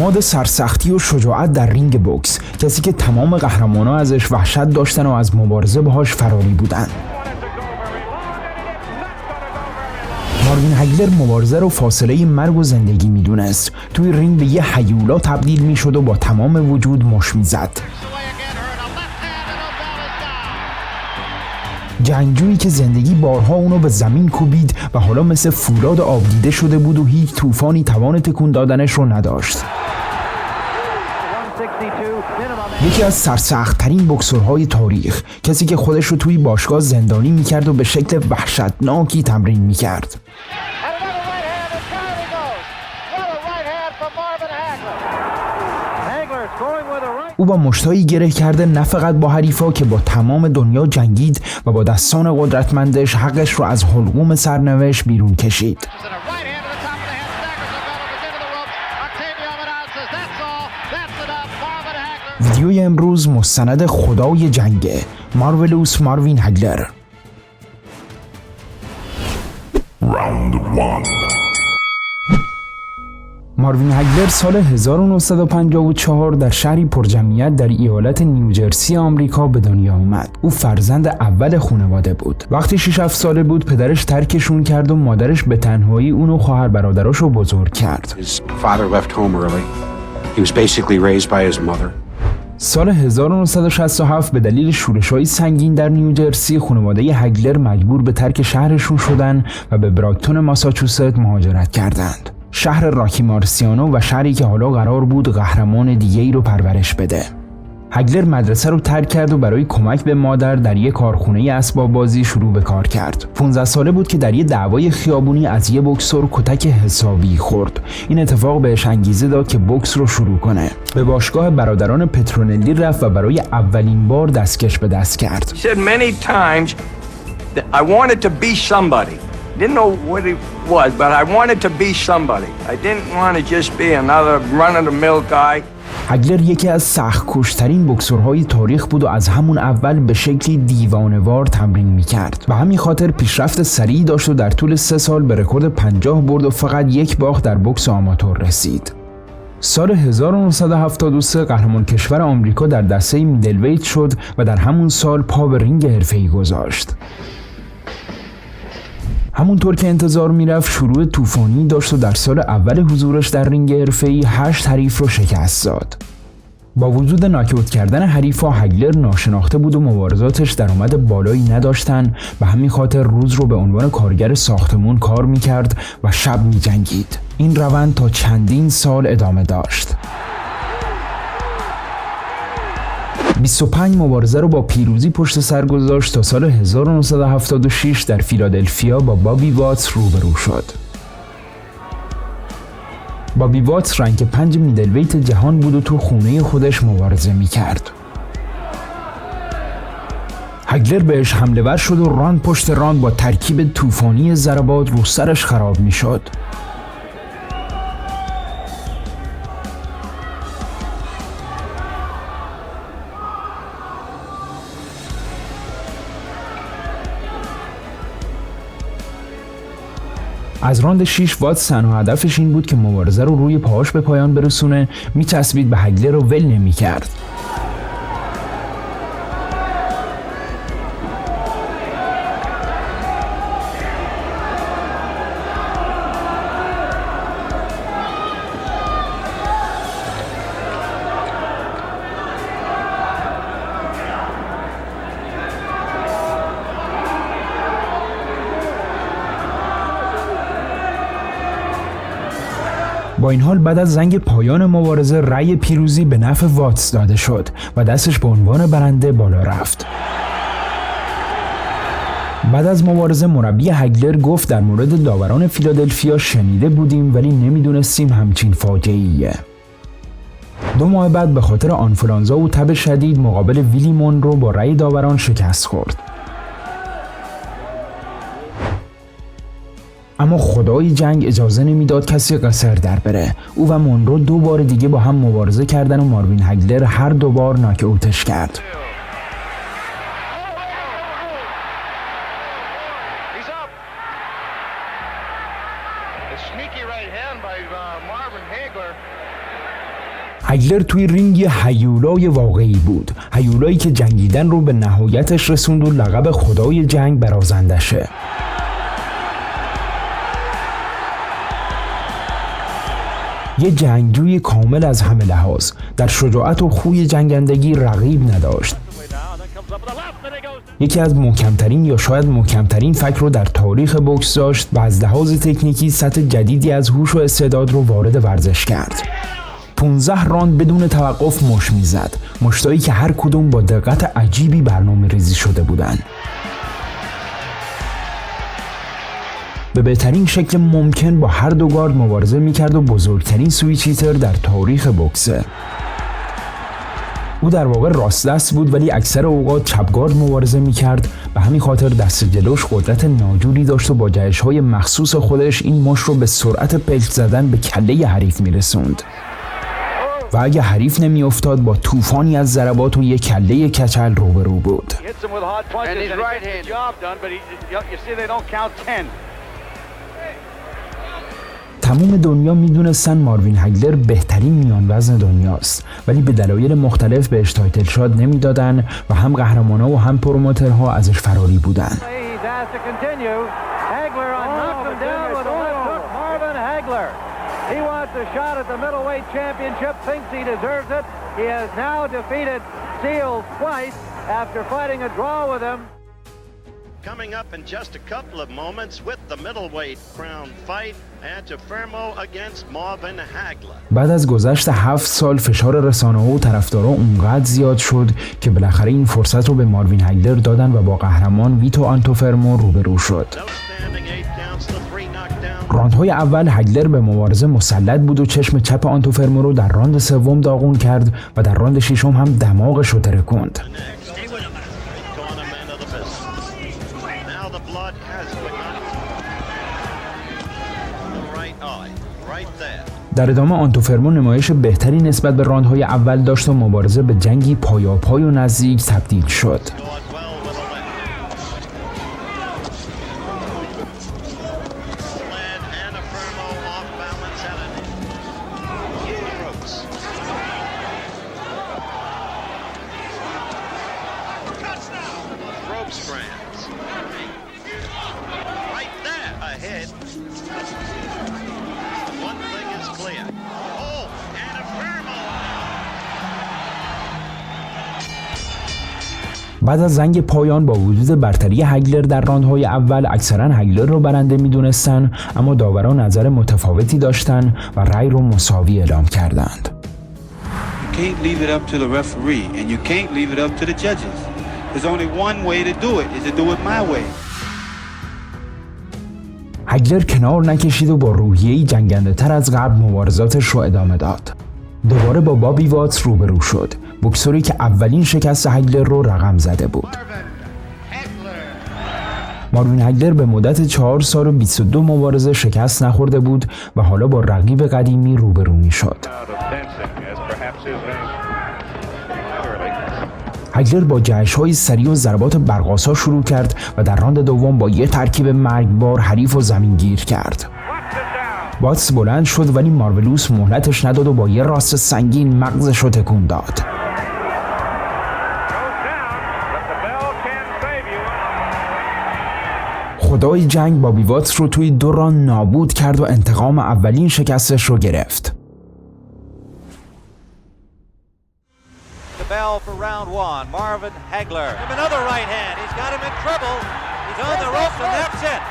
نماد سرسختی و شجاعت در رینگ بوکس، کسی که تمام قهرمانان ازش وحشت داشتن و از مبارزه باهاش فراری بودن. ماروین هگلر مبارزه رو فاصله مرگ و زندگی میدونست. توی رینگ به یه هیولا تبدیل میشد و با تمام وجود مش میزد. جنگجویی که زندگی بارها اونو به زمین کوبید و حالا مثل فولاد آب دیده شده بود و هیچ طوفانی توان تکون دادنش رو نداشت. یکی از سرسخت‌ترین بوکسورهای تاریخ، کسی که خودش رو توی باشگاه زندانی میکرد و به شکل وحشتناکی تمرین میکرد. او با مشتایی گره کرده نه فقط با حریفا که با تمام دنیا جنگید و با دستان قدرتمندش حقش رو از حلقوم سرنوشت بیرون کشید. ویدیوی امروز مستند خدای جنگه، مارولوس ماروین هگلر. Round 1. ماروین هگلر سال 1954 در شهری پرجمعیت در ایالت نیوجرسی آمریکا به دنیا اومد. او فرزند اول خانواده بود. وقتی 6-7 ساله بود پدرش ترکشون کرد و مادرش به تنهایی اونو خواهر برادرش رو بزرگ کرد. His father left home early. He was basically raised by his mother. سال 1967 به دلیل شورش‌های سنگین در نیوجرسی خانواده هگلر مجبور به ترک شهرشون شدن و به براکتون ماساچوست مهاجرت کردند. شهر راکی مارسیانو و شهری که حالا قرار بود قهرمان دیگه‌ای رو پرورش بده. هگلر مدرسه رو ترک کرد و برای کمک به مادر در یک کارخونه اسباب بازی شروع به کار کرد. 15 ساله بود که در یک دعوای خیابونی از یک بوکسور کتک حسابی خورد. این اتفاق بهش انگیزه داد که بوکس رو شروع کنه. به باشگاه برادران پترونلی رفت و برای اولین بار دستکش به دست کرد. He said many times that I wanted to be somebody. Didn't know what it was, but I wanted to be somebody. I didn't want to just be another run-of-the-mill guy. هگلر یکی از سخت‌کوش‌ترین بوکسورهای تاریخ بود و از همون اول به شکلی دیوانه‌وار تمرین می‌کرد. به همین خاطر پیشرفت سریعی داشت و در طول 3 سال به رکورد 50 برد و فقط 1 باخت در بوکس آماتور رسید. سال 1973 قهرمان کشور آمریکا در دسته میدلویت شد و در همون سال پا به رینگ حرفه‌ای گذاشت. همونطور که انتظار میرفت شروع طوفانی داشت و در سال اول حضورش در رینگ حرفه‌ای 8 حریف رو شکست داد. با وجود ناک‌اوت کردن حریفا هگلر ناشناخته بود و مبارزاتش درآمد بالایی نداشتن و همین خاطر روز رو به عنوان کارگر ساختمون کار میکرد و شب میجنگید. این روند تا چندین سال ادامه داشت. 25 مبارزه رو با پیروزی پشت سر گذاشت تا سال 1976 در فیلادلفیا با بابی واتس روبرو شد. بابی واتس رنک 5 میدلویت جهان بود و تو خونه خودش مبارزه میکرد. هگلر بهش حمله ور شد و راند پشت راند با ترکیب طوفانی ضربات رو سرش خراب میشد. از راند 6 واتس تنها هدفش این بود که مبارزه رو روی پاهاش به پایان برسونه. میچسبید به هگلر و ول نمی‌کرد. با این حال بعد از زنگ پایان مبارزه رأی پیروزی به نفع واتس داده شد و دستش به عنوان برنده بالا رفت. بعد از مبارزه مربی هگلر گفت در مورد داوران فیلادلفیا شنیده بودیم ولی نمیدونستیم همچین فاجعه‌ایه. 2 ماه بعد به خاطر آنفولانزا و تب شدید مقابل ویلی مونرو با رأی داوران شکست خورد. اما خدای جنگ اجازه نمیداد کسی قصر در بره. او و مونرو 2 بار دیگه با هم مبارزه کردن و ماروین هگلر هر 2 بار ناک‌اوتش کرد. هگلر توی رینگ یه هیولای واقعی بود، هیولایی که جنگیدن رو به نهایتش رسوند و لقب خدای جنگ برازندشه. یه جنگجوی کامل از همه لحاظ، در شجاعت و خوی جنگندگی رقیب نداشت. یکی از محکمترین یا شاید محکمترین فک رو در تاریخ بوکس داشت و از لحاظ تکنیکی سطح جدیدی از هوش و استعداد رو وارد ورزش کرد. 15 راند بدون توقف مش میزد، مشتایی که هر کدوم با دقت عجیبی برنامه ریزی شده بودن. به بهترین شکل ممکن با هر دو گارد مبارزه میکرد و بزرگترین سویچ هیتر در تاریخ بوکسه. او در واقع راست دست بود ولی اکثر اوقات چپ گارد مبارزه میکرد، به همین خاطر دست جلوش قدرت ناجوری داشت و با جهش‌های مخصوص خودش این مش رو به سرعت پلک زدن به کله حریف میرسوند و اگه حریف نمیافتاد با طوفانی از ضربات و یک کله کچل روبرو بود. تمام دنیا میدونستن ماروین هگلر بهترین میان وزن دنیاست، ولی به دلایل مختلف بهش تایتل شات نمیدادن و هم قهرمانا و هم پروموترها ازش فراری بودن. He wants a shot at the middleweight championship, thinks he deserves it. He has now defeated Seals twice after fighting a draw with him. Coming up in just a couple of moments with the middleweight crown fight, Antuofermo against Marvin Hagler. بعد از گذشت 7 سال فشار رسانه‌ها و طرفدارا اونقدر زیاد شد که بالاخره این فرصت رو به ماروین هگلر دادن و با قهرمان ویتو آنتوفرمو روبرو شد. راندهای اول هگلر به مبارزه مسلط بود و چشم چپ آنتوفرمو رو در راند سوم داغون کرد و در راند ششم هم دماغش رو ترکوند. در ادامه آنتوفرمو نمایش بهتری نسبت به راندهای اول داشت و مبارزه به جنگی پایاپای و نزدیک تبدیل شد. بعد از زنگ پایان با وجود برتری هگلر در راندهای اول اکثرا هگلر رو برنده میدونستن، اما داوران نظر متفاوتی داشتن و رأی رو مساوی اعلام کردند. You can't leave it up to the referee and you can't leave it up to the judges. There's only one way to do it, is to do it my way. هگلر کنار نکشید و با روحیه‌ای جنگنده تر از قبل مبارزاتش رو ادامه داد. دوباره با بابی واتس روبرو شد، بوکسوری که اولین شکست هگلر رو رقم زده بود. ماروین هگلر به مدت 4 سال و 22 مبارزه شکست نخورده بود و حالا با رقیب قدیمی روبرو می‌شد. هگلر با جهش‌های سریع و ضربات برق‌آسا شروع کرد و در راند دوم با یه ترکیب مرگبار حریف و زمین گیر کرد. واتس بلند شد ولی مارولوس مهلتش نداد و با یه راست سنگین مغزش رو تکون داد. خدای جنگ بابی واتس رو توی 2 راند نابود کرد و انتقام اولین شکستش رو گرفت. The bell for round 1. Marvin Hagler. Another right hand. He's got him in trouble. He's on the ropes and that's it.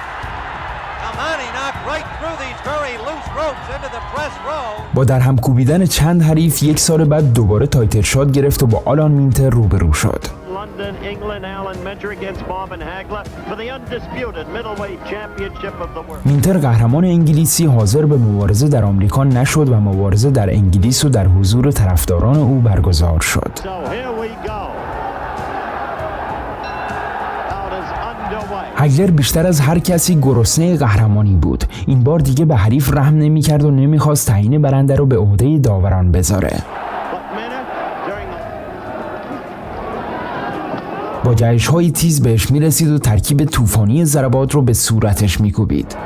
Kamani knocked right through these very loose ropes into the press row. با درهم کوبیدن چند حریف 1 سال بعد دوباره تایتل شات گرفت و با آلان مینتر روبرو شد. London, England, Alan Minter against Marvin Hagler for the undisputed middleweight championship of the world. مینتر قهرمان انگلیسی حاضر به مبارزه در آمریکا نشد و مبارزه در انگلیس و در حضور طرفداران او برگزار شد. So here we go. هگلر بیشتر از هر کسی گرسنه قهرمانی بود. این بار دیگه به حریف رحم نمی‌کرد و نمی‌خواست تعیین برنده رو به عهده داوران بذاره. با جهش‌های تیز بهش می‌رسید و ترکیب طوفانی ضربات رو به صورتش می‌کوبید.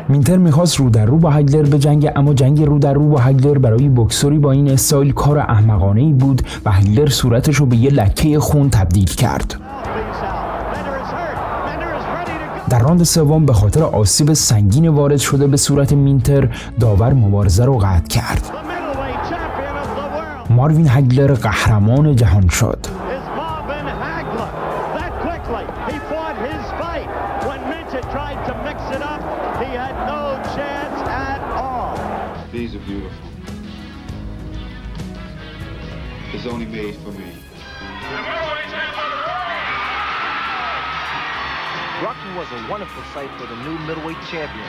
مینتر میخواست رو در رو با هگلر بجنگه، اما جنگ رو در رو با هگلر برای بوکسوری با این استایل کار احمقانه‌ای بود و هگلر صورتش رو به یه لکه خون تبدیل کرد. در راند سوم به خاطر آسیب سنگین وارد شده به صورت مینتر داور مبارزه رو قطع کرد. ماروین هگلر قهرمان جهان شد. These are beautiful. It's only made for me. Rocky was a wonderful sight for the new middleweight champion.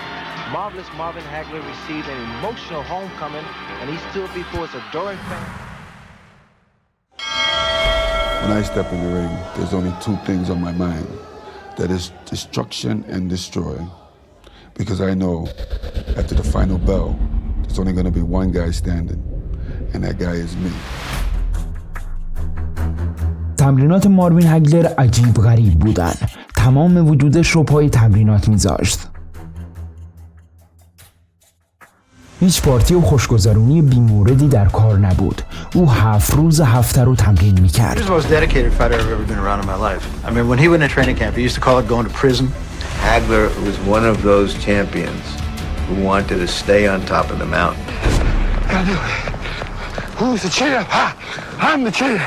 Marvelous Marvin Hagler received an emotional homecoming, and he stood before his adoring fans. When I step in the ring, there's only two things on my mind. That is destruction and destroy. Because I know after the final bell, there's only going to be one guy standing, and that guy is me. تمرینات ماروین هگلر عجیب غریب بودن. تمام وجودش رو پای تمرینات میذاشت. هیچ پارتی و خوشگذرونی بی‌موردی در کار نبود. او 7 روز هفته رو تمرین میکرد. He was the most dedicated fighter I've ever been around in my life. I mean, when he went in training camp, he used to call it going to prison. Hagler was one of those champions who wanted to stay on top of the mountain. Who's the champ? I'm the champ.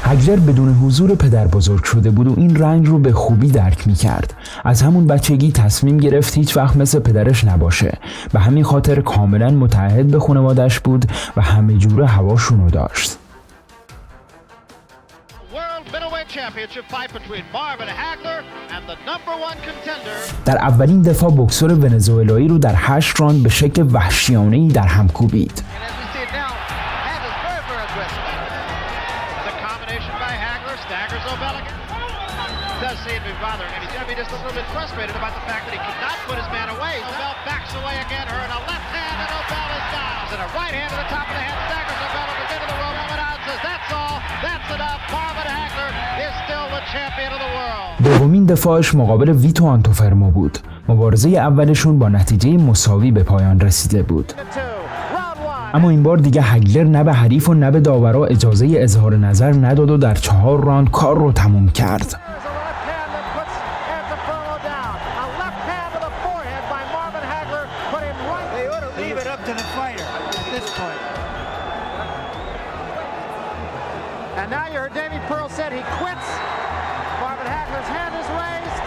هگلر بدون حضور پدر بزرگ شده بود و این رنج رو به خوبی درک میکرد. از همون بچگی تصمیم گرفت هیچ وقت مثل پدرش نباشه. به همین خاطر کاملا متعهد به خانواده‌اش بود و همه جوره هواشونو داشت. در اولین دفاع بوکسور ونزوئلایی رو در 8 راند به شکل وحشیانه‌ای در هم کوبید. دومین دفاعش مقابل ویتو آنتوفرمو بود. مبارزه اولشون با نتیجه مساوی به پایان رسیده بود. اما این بار دیگه هگلر نه به حریف و نه به داورا اجازه اظهار نظر نداد و در 4 راند کار رو تموم کرد. And now you heard Davey Pearl said he quits. Marvin Hagler's hand is raised.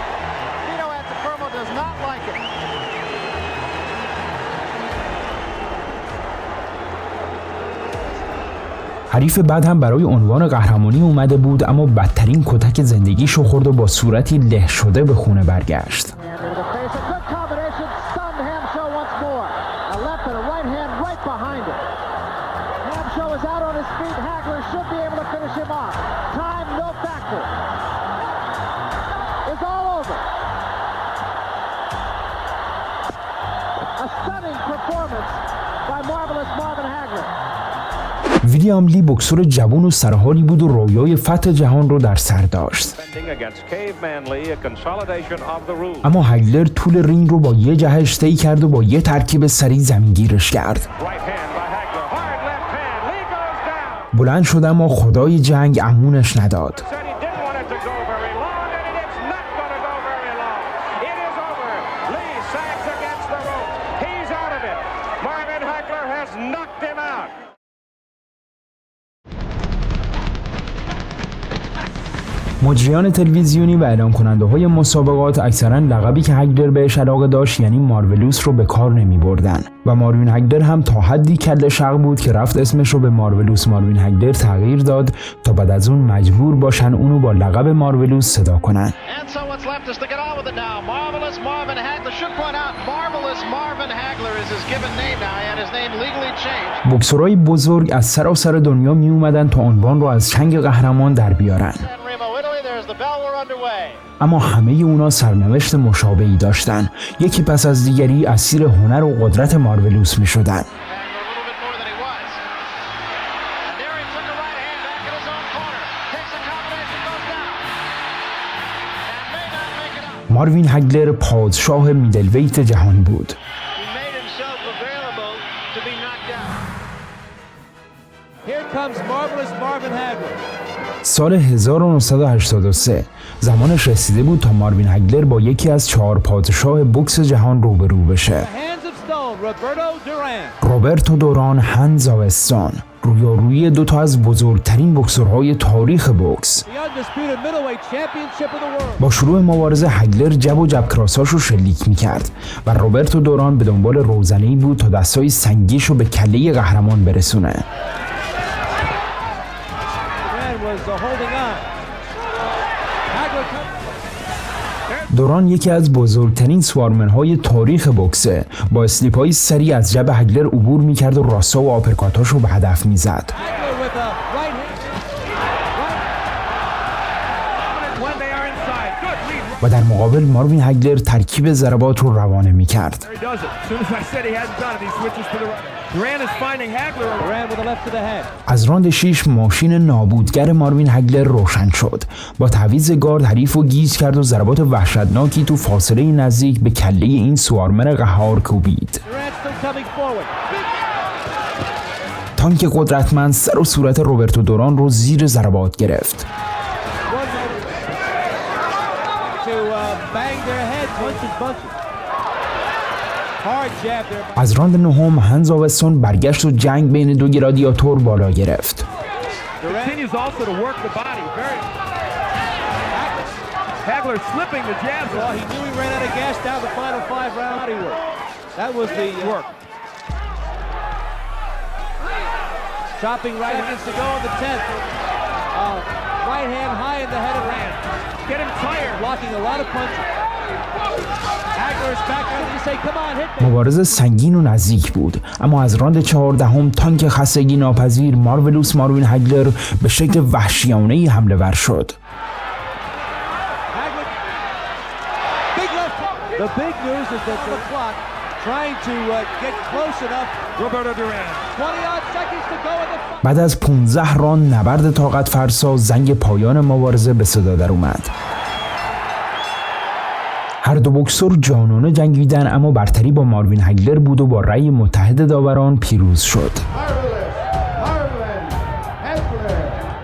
Vito Antuofermo does not like it. حریف بعد هم برای عنوان قهرمانی اومده بود، اما بدترین کتک زندگیشو خورد و با صورتی له شده به خونه برگشت. ویلیام لی بوکسور جوان و سرحالی بود و رویای فتح جهان رو در سر داشت. اما هگلر طول رینگ رو با یه جهش طی کرد و با یه ترکیب سریع زمینگیرش کرد. بلند شد اما خدای جنگ امونش نداد. مجریان تلویزیونی و اعلام کننده های مسابقات اکثرا لقبی که هگلر بهش علاقه داشت یعنی مارولوس رو به کار نمی بردن و ماروین هگلر هم تا حدی کله شق بود که رفت اسمش رو به مارولوس ماروین هگلر تغییر داد تا بعد از اون مجبور باشن اونو با لقب مارولوس صدا کنن. بوکسورای بزرگ از سراسر دنیا می اومدن تا عنوان رو از چنگ قهرمان در بیارن. اما همه اونا سرنوشت مشابهی داشتن. یکی پس از دیگری اسیر هنر و قدرت مارولوس می شدن. ماروین هگلر پادشاه میدلویت جهان بود. سال 1983 زمانش رسیده بود تا ماروین هگلر با یکی از 4 پادشاه بوکس جهان روبرو بشه. روبرتو دوران، هنز آوستون، رویارویی 2 تا از بزرگترین بوکسورهای تاریخ بوکس. با شروع مبارزه هگلر جب و جب کراساشو شلیک میکرد و روبرتو دوران به دنبال روزنه‌ای بود تا دستای سنگیشو به کله قهرمان برسونه. دوران یکی از بزرگترین سوارمن‌های تاریخ بوکسه. با اسلیپ‌های سریع از جب هگلر عبور می‌کرد و راسا و آپرکاتاشو به هدف می‌زد. و در مقابل ماروین هگلر ترکیب ضربات رو روانه می‌کرد. از راند 6 ماشین نابودگر ماروین هگلر روشن شد. با تعویض گارد حریف رو گیج کرد و ضربات وحشتناکی تو فاصله نزدیک به کله این سوارمن قهار کوبید. تانک قدرتمند سر و صورت روبرتو دوران رو زیر ضربات گرفت. از راند 9 هنز آوستون برگشت و جنگ بین 2 گلادیاتور بالا گرفت. مبارزه سنگین و نزدیک بود، اما از راند 14 تانک خستگی ناپذیر مارولوس ماروین هگلر به شکل وحشیانه‌ای حمله ور شد. بعد از 15 راند نبرد طاقت فرسا، زنگ پایان مبارزه به صدا در اومد. هر دو بوکسور جانانه جنگیدن، اما برتری با ماروین هگلر بود و با رأی متحد داوران پیروز شد.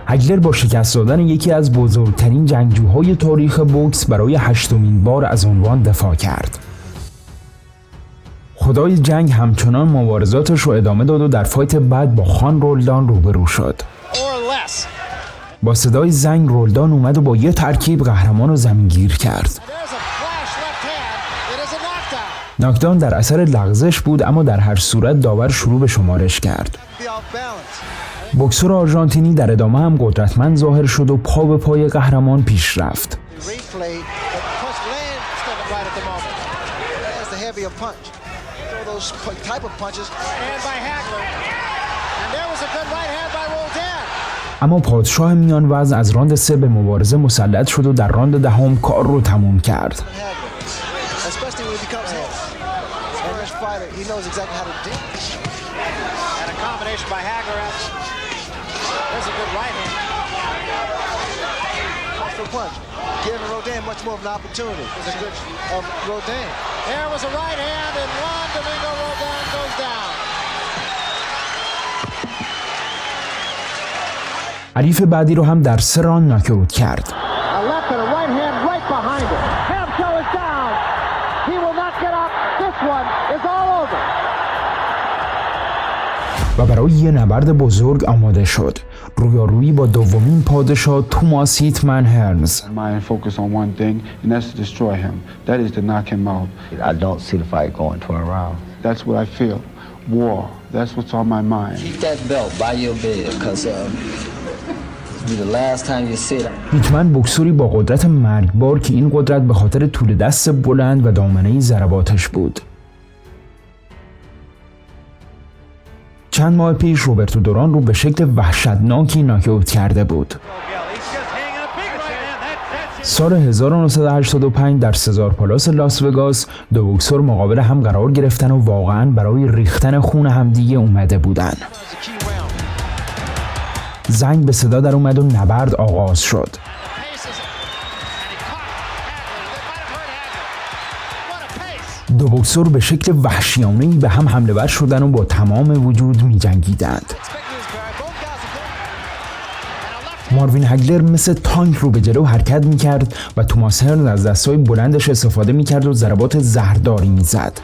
هگلر با شکست دادن یکی از بزرگترین جنگجوهای تاریخ بوکس برای 8مین بار از عنوان دفاع کرد. خدای جنگ همچنان مبارزاتش رو ادامه داد و در فایت بعد با خان رولدان روبرو شد. با صدای زنگ رولدان اومد و با یه ترکیب قهرمان رو زمینگیر کرد. ناکدان در اثر لغزش بود، اما در هر صورت داور شروع به شمارش کرد. بوکسور آرژانتینی در ادامه هم قدرتمند ظاهر شد و پا به پای قهرمان پیش رفت. اما پادشاه میان وزن از راند 3 به مبارزه مسلط شد و در راند 10 کار رو تموم کرد. حریف بعدی رو هم در 3 راند ناک‌اوت کرد. و برای یه نبرد بزرگ آماده شد. رویارویی با دومین پادشاه توماس هیتمن هرنز. هیتمن بوکسوری با قدرت مرگبار که این قدرت به خاطر طول دست بلند و دامنه ضرباتش بود. چند ماه پیش روبرتو دوران رو به شکل وحشتناکی ناک‌اوت کرده بود. سال 1985 در سزار پالاس لاس وگاس 2 بوکسور مقابل هم قرار گرفتن و واقعاً برای ریختن خون همدیگه اومده بودن. زنگ به صدا در اومد و نبرد آغاز شد. دو بوکسور به شکل وحشیانه‌ای به هم حمله ور شدن و با تمام وجود می جنگیدند. ماروین هگلر مثل تانک رو به جلو حرکت میکرد و توماس هرنز از دستای بلندش استفاده میکرد و ضربات زهرداری میزد.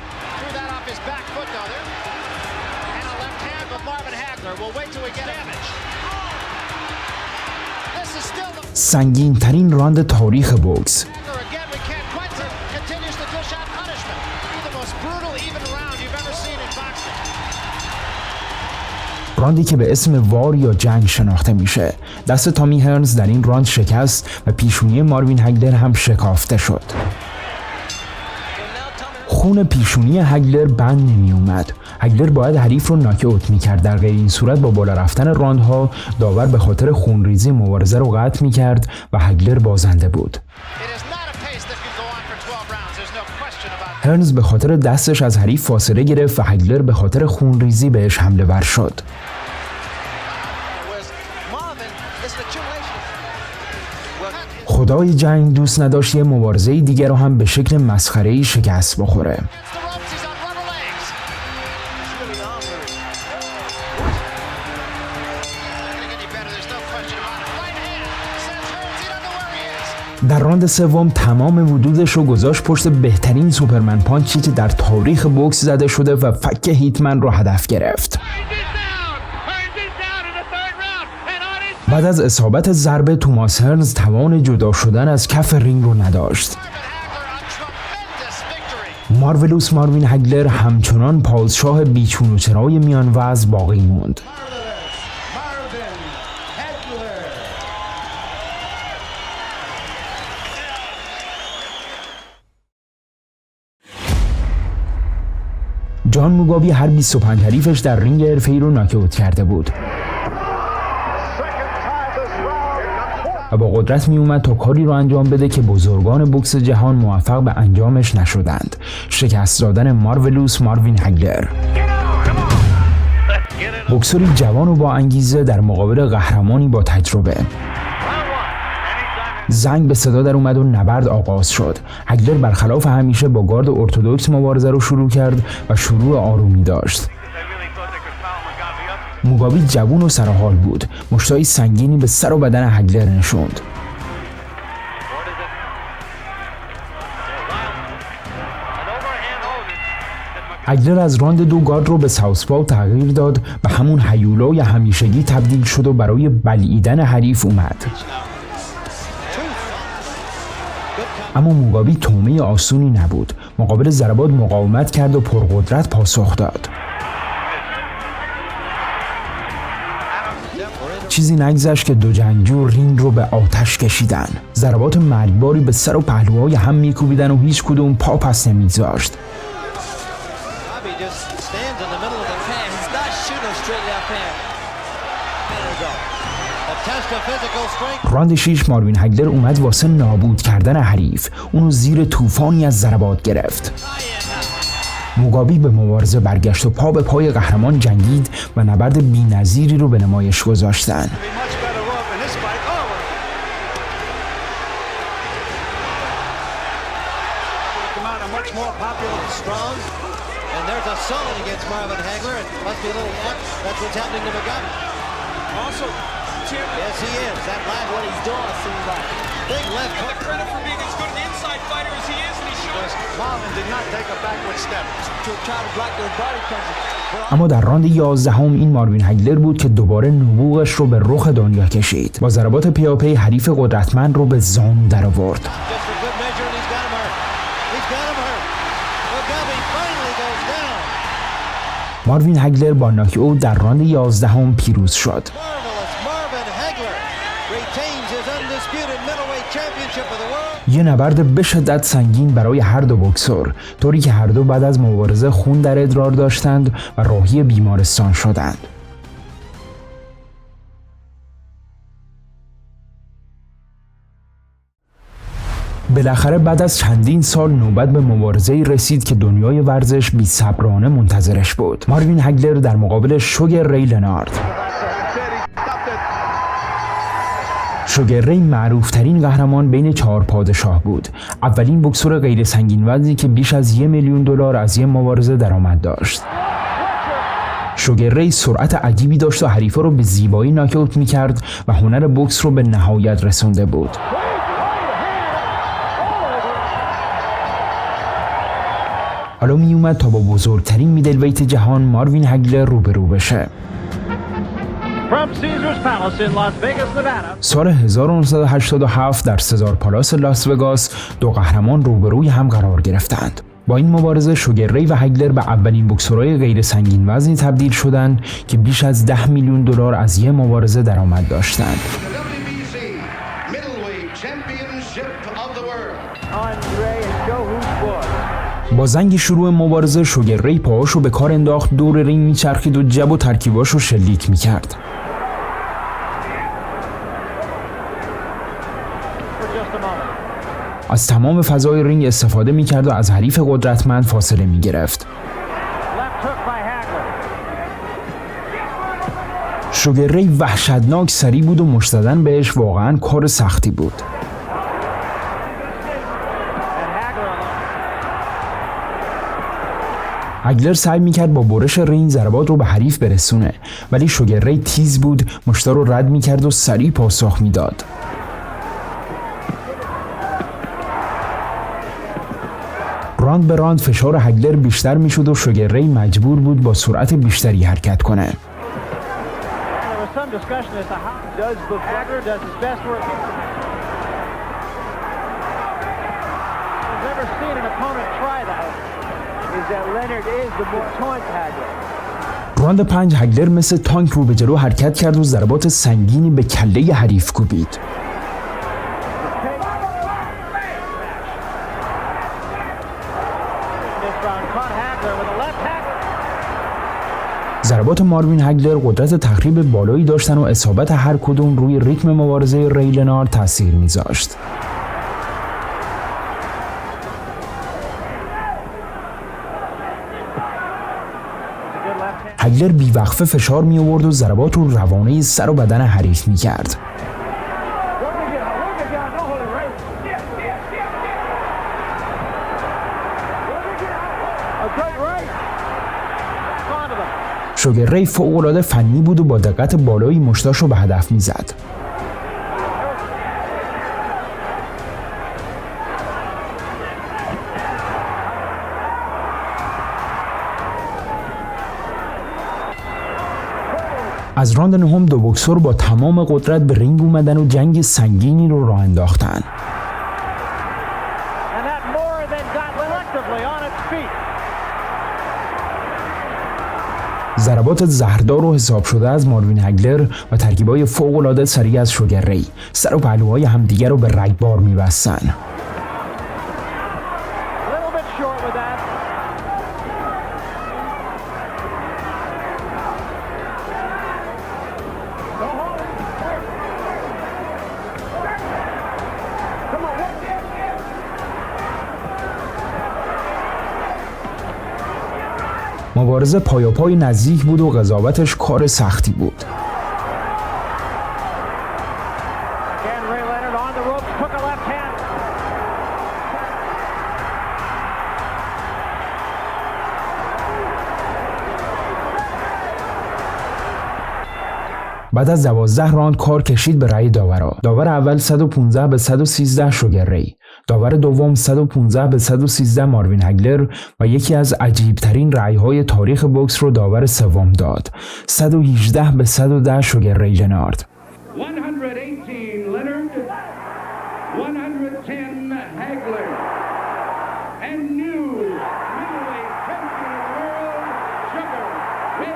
سنگین ترین راند تاریخ بوکس. راندی که به اسم وار یا جنگ شناخته میشه. دست تامی هرنز در این راند شکست و پیشونی ماروین هگلر هم شکافته شد. خون پیشونی هگلر بند نمی اومد. هگلر باید حریف رو ناک اوت میکرد. در غیر این صورت با بالا رفتن راندها داور به خاطر خونریزی مبارزه رو قطع میکرد و هگلر بازنده بود. هرنز به خاطر دستش از حریف فاصله گرفت و هگلر به خاطر خونریزی بهش حمله ور شد. خدای جنگ دوست نداشت یه مبارزه دیگر رو هم به شکل مسخره‌ای شکست بخوره. در راند سوم تمام وجودش رو گذاشت پشت بهترین سوپرمن پانچی که در تاریخ بوکس زده شده و فک هیتمن رو هدف گرفت. بعد از اصابت ضربه توماس هرنز توان جدا شدن از کف رینگ رو نداشت. مارولوس ماروین هگلر همچنان پادشاه بیچون و چرای میان وضع باقی موند. جان موگابی هر 25 حریفش در رینگ حرفه‌ای رو ناک اوت کرده بود و با قدرت می اومد تا کاری رو انجام بده که بزرگان بوکس جهان موفق به انجامش نشدند. شکست دادن مارولوس ماروین هگلر. بوکسوری جوان و با انگیزه در مقابل قهرمانی با تجربه. زنگ به صدا در اومد و نبرد آغاز شد. هگلر برخلاف همیشه با گارد ارتدوکس مبارزه رو شروع کرد و شروع آرومی داشت. موگابی جوان و سرحال بود. مشتای سنگینی به سر و بدن هگلر نشوند. هگلر از راند 2 گارد رو به ساوثپا تغییر داد و همون هیولای همیشگی تبدیل شد و برای بلعیدن حریف اومد. اما موگابی طعمه آسونی نبود. مقابل ضربات مقاومت کرد و پرقدرت پاسخ داد. چیزی نگذشت که دو جنگجو رینگ رو به آتش کشیدن. ضربات مرگباری به سر و پهلوهای هم میکوبیدن و هیچ کدوم پا پس نمیگذاشت. راند 6 ماروین هگلر اومد واسه نابود کردن حریف. اونو زیر طوفانی از ضربات گرفت. موگابی به مبارزه برگشت و پا به پای قهرمان جنگید و نبرد بی‌نظیری رو به نمایش گذاشتن. Yes, he is. That last what he's doing seems like big left hook. The credit for being as good an inside fighter as he is, and he shows. Marvin did not take a backward step to try to block those body punches. اما در راند 11 این ماروین هگلر بود که دوباره نبوغش رو به رخ دنیا کشید. با ضربات پیاپی حریف قدرتمند رو به زانو در آورد. ماروین هگلر با ناک اوت در راند 11 پیروز شد. یه نبرد به شدت سنگین برای هر دو بوکسور، طوری که هر دو بعد از مبارزه خون در ادرار داشتند و راهی بیمارستان شدند. بالاخره بعد از چندین سال نوبت به مبارزه‌ای رسید که دنیای ورزش بی‌صبرانه منتظرش بود. ماروین هگلر در مقابل شوگر ری لنارد. شوگر ری معروف ترین قهرمان بین 4 پادشاه بود. اولین بوکسور غیر سنگین وزنی که بیش از $1,000,000 از یک مبارزه درآمد داشت. شوگر ری سرعت عجیبی داشت و حریفا رو به زیبایی ناکاوت میکرد و هنر بوکس رو به نهایت رسونده بود. حالا می اومد تا با بزرگترین میدلویت جهان ماروین هگلر روبرو بشه. سال 1987 در سزار پالاس لاس وگاس دو قهرمان روبروی هم قرار گرفتند. با این مبارزه شوگر ری و هگلر به اولین بوکسورای غیر سنگین وزنی تبدیل شدند که بیش از $10 میلیون از یک مبارزه درآمد داشتند. با زنگ شروع مبارزه شوگر ری پاهاشو به کار انداخت، دور رینگ میچرخید و جب و ترکیباشو شلیک میکرد. از تمام فضای رینگ استفاده میکرد و از حریف قدرتمند فاصله میگرفت. شوگر ری وحشتناک سریع بود و مشت زدن بهش واقعا کار سختی بود. هگلر سعی میکرد با برش رینگ ضربات رو به حریف برسونه، ولی شوگر ری تیز بود، مشتا رو رد میکرد و سریع پاسخ میداد. راند به راند فشار هگلر بیشتر میشد و شوگر ری مجبور بود با سرعت بیشتری حرکت کنه. راند 5 هگلر مثل تانک رو به جلو حرکت کرد و ضربات سنگینی به کله حریف کوبید. ضربات ماروین هگلر قدرت تخریب بالایی داشتن و اصابت هر کدوم روی ریتم مبارزه ری لنارد تاثیر میذاشت. هگلر بیوقفه فشار می آورد و ضربات رو روانه سر و بدن حریف می کرد. شوگر ری فوق‌العاده فنی بود و با دقت بالایی مشتاشو به هدف می زد. از راند نهم دو بوکسور با تمام قدرت به رینگ اومدن و جنگ سنگینی رو راه انداختن. ضربات زهردار و حساب شده از ماروین هگلر و ترکیبای فوق‌العاده سریع از شوگر ری سر و پهلوهای همدیگر رو به رگبار می‌بستن. مبارزه پایاپای نزدیک بود و قضاوتش کار سختی بود. بعد از 12 راند کار کشید به رأی داورا. داور اول 115 به 113 شوگر ری، داور دوم 115 به 113 ماروین هگلر و یکی از عجیبترین رأی‌های تاریخ بوکس رو داور سوم داد، 118 به 110 شوگر ری لنارد. 118 Leonard, 110 Hagler, and new middleweight champion of the world, Sugar Ray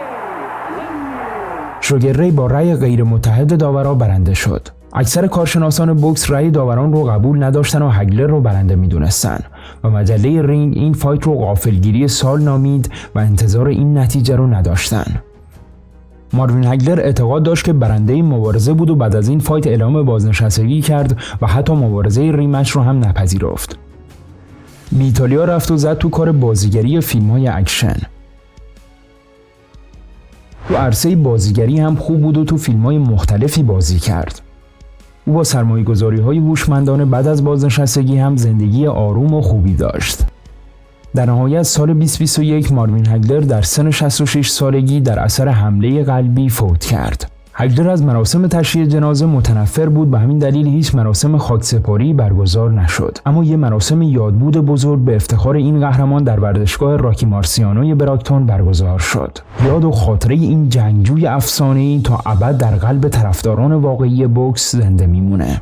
Leonard. شوگر ری با رأی غیر متحد داورا برنده شد. اکثر کارشناسان بوکس رأی داوران رو قبول نداشتن و هگلر رو برنده میدونستن و مجله رینگ این فایت رو غافلگیری سال نامید و انتظار این نتیجه رو نداشتن. ماروین هگلر اعتقاد داشت که برنده این مبارزه بود و بعد از این فایت اعلام بازنشستگی کرد و حتی مبارزه ریمچ رو هم نپذیرفت. به ایتالیا رفت و زد تو کار بازیگری فیلم‌های اکشن. تو عرصه بازیگری هم خوب بود و تو فیلم‌های مختلفی بازی کرد. او با سرمایه‌گذاری‌های هوشمندانه بعد از بازنشستگی هم زندگی آروم و خوبی داشت. در نهایت سال 2021 ماروین هگلر در سن 66 سالگی در اثر حمله قلبی فوت کرد. هگلر از مراسم تشییع جنازه متنفر بود، به همین دلیل هیچ مراسم خاکسپاری برگزار نشد. اما یک مراسم یادبود بزرگ به افتخار این قهرمان در ورزشگاه راکی مارسیانو براکتون برگزار شد. یاد و خاطره این جنگجوی افسانه‌ای تا ابد در قلب طرفداران واقعی بوکس زنده میمونه.